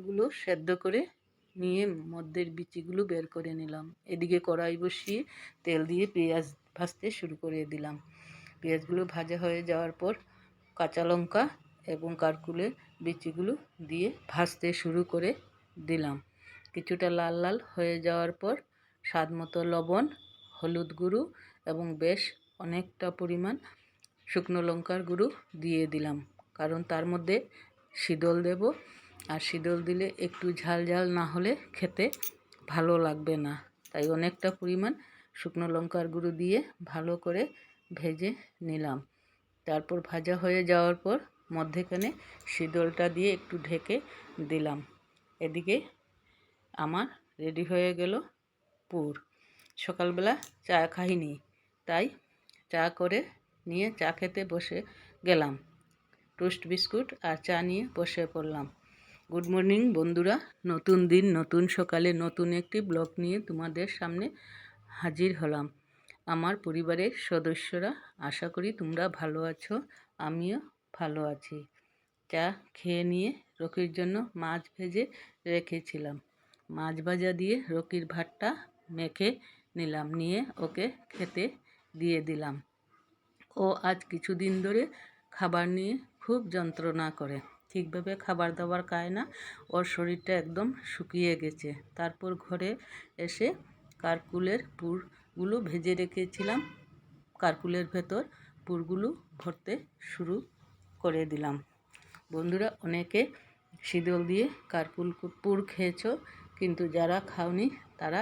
আলুগুলো সেদ্ধ করে নিয়ে মধ্যের বিচিগুলো বের করে নিলাম। এদিকে কড়াই বসিয়ে তেল দিয়ে পেঁয়াজ ভাজতে শুরু করে দিলাম। পেঁয়াজগুলো ভাজা হয়ে যাওয়ার পর কাঁচা লঙ্কা এবং কারকুলের বিচিগুলো দিয়ে ভাজতে শুরু করে দিলাম। কিছুটা লাল লাল হয়ে যাওয়ার পর স্বাদ মতো লবণ, হলুদ গুঁড়ো এবং বেশ অনেকটা পরিমাণ শুকনো লঙ্কার গুঁড়ো দিয়ে দিলাম, কারণ তার মধ্যে শীতল দেব, আর শীতল দিলে একটু ঝাল ঝাল না হলে খেতে ভালো লাগবে না। তাই অনেকটা পরিমাণ শুকনো লঙ্কার গুঁড়ো দিয়ে ভালো করে ভেজে নিলাম। তারপর ভাজা হয়ে যাওয়ার পর মধ্যেখানে শীতলটা দিয়ে একটু ঢেকে দিলাম। এদিকে আমার রেডি হয়ে গেল পুর। সকালবেলা চা খাইনি, তাই চা করে নিয়ে চা খেতে বসে গেলাম। টোস্ট বিস্কুট আর চা নিয়ে বসে পড়লাম। গুড মর্নিং বন্ধুরা, নতুন দিন, নতুন সকালে নতুন একটি ব্লগ নিয়ে তোমাদের সামনে হাজির হলাম। আমার পরিবারের সদস্যরা, আশা করি তোমরা ভালো আছো, আমিও ভালো আছি। চা খেয়ে নিয়ে রকির জন্য মাছ ভেজে রেখেছিলাম। মাছ ভাজা দিয়ে রকির ভাতটা মেখে নিলাম, নিয়ে ওকে খেতে দিয়ে দিলাম। ও আজ কিছুদিন ধরে খাবার নিয়ে খুব যন্ত্রণা করে, ঠিকভাবে খাবার দাবার খায় না, ওর শরীরটা একদম শুকিয়ে গেছে। তারপর ঘরে এসে কারকুলের পুরগুলো ভেজে রেখেছিলাম, কারকুলের ভেতর পুরগুলো ভরতে শুরু করে দিলাম। বন্ধুরা, অনেকে শীতল দিয়ে কারকুল পুর খেয়েছো, কিন্তু যারা খাওনি তারা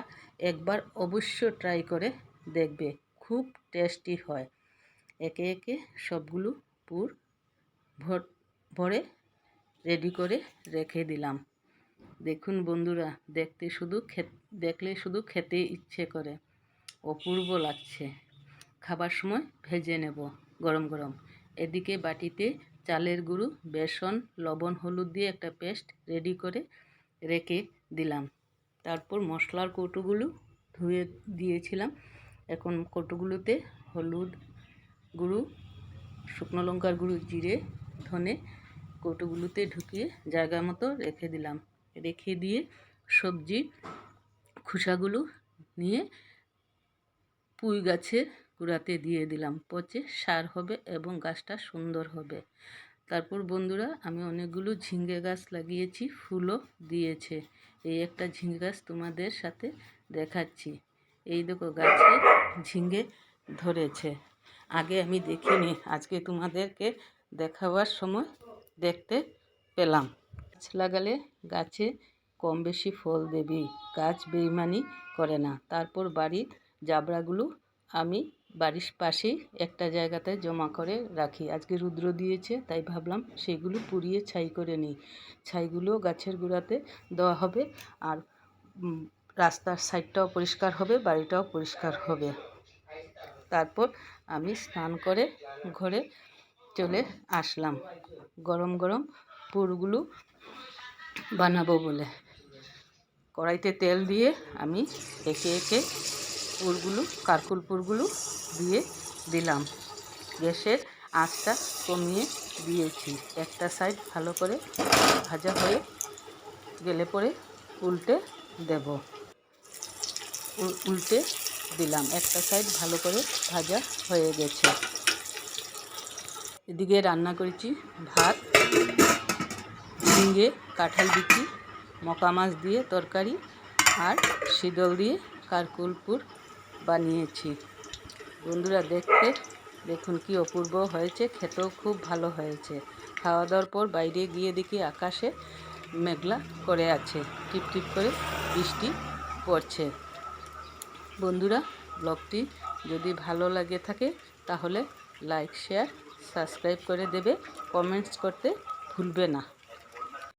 একবার অবশ্য ট্রাই করে দেখবে, খুব টেস্টি হয়। একে একে সবগুলো পুর ভরে রেডি করে রেখে দিলাম। দেখুন বন্ধুরা, দেখলে শুধু খেতে ইচ্ছে করে, অপূর্ব লাগছে। খাবার সময় ভেজে নেব গরম গরম। এদিকে বাটিতে চালের গুঁড়ো, বেসন, লবণ, হলুদ দিয়ে একটা পেস্ট রেডি করে রেখে দিলাম। তারপর মশলার কৌটোগুলো ধুয়ে দিয়েছিলাম। এখন কৌটোগুলোতে হলুদ গুঁড়ো, শুকনো লঙ্কার গুঁড়ো, জিরে, ধনে কৌটোগুলোতে ঢুকিয়ে জায়গা মতো রেখে দিলাম। রেখে দিয়ে সবজি খোসাগুলো নিয়ে পুঁই গাছের গোড়াতে দিয়ে দিলাম, পচে সার হবে এবং গাছটা সুন্দর হবে। তারপর বন্ধুরা, আমি অনেকগুলো ঝিঙে গাছ লাগিয়েছি, ফুলও দিয়েছে। এই একটা ঝিঙে গাছ তোমাদের সাথে দেখাচ্ছি। এই দেখো, গাছে ঝিঙে ধরেছে। আগে আমি দেখিনি, আজকে তোমাদেরকে দেখাবার সময় দেখতে পেলাম। গাছ লাগালে গাছে কম বেশি ফল দেবেই, গাছ বেইমানি করে না। তারপর বাড়ির জাবড়াগুলো আমি বাড়ির পাশেই একটা জায়গাতে জমা করে রাখি। আজকে রৌদ্র দিয়েছে, তাই ভাবলাম সেগুলো পুড়িয়ে ছাই করে নিই। ছাইগুলো গাছের গোড়াতে দেওয়া হবে, আর রাস্তার সাইডটাও পরিষ্কার হবে, বাড়িটাও পরিষ্কার হবে। তারপর আমি স্নান করে ঘরে চলে আসলাম গরম গরম পুরগুলো বানাবো বলে। কড়াইতে তেল দিয়ে আমি একে একে কারকুল পুরগুলো দিয়ে দিলাম। গ্যাসের আঁচটা কমিয়ে দিয়েছি। একটা সাইড ভালো করে ভাজা হয়ে গেলে পরে উল্টে দেব। উল্টে দিলাম, একটা সাইড ভালো করে ভাজা হয়ে গেছে। এদিকে রান্না করেছি ভাত, ঝিঙে, কাঁঠাল বিচি, মকা মাছ দিয়ে তরকারি, আর শীতল দিয়ে কারকুল পুর বানিয়েছি। বন্ধুরা, দেখুন কি অপূর্ব হয়েছে, খেতেও খুব ভালো হয়েছে। খাওয়া দাওয়ার পর বাইরে গিয়ে দেখি আকাশে মেঘলা করে আছে, টিপ টিপ করে বৃষ্টি পড়ছে। বন্ধুরা, ব্লগটি যদি ভালো লাগে থাকে তাহলে লাইক, শেয়ার, সাবস্ক্রাইব করে দেবে, কমেন্টস করতে ভুলবে না।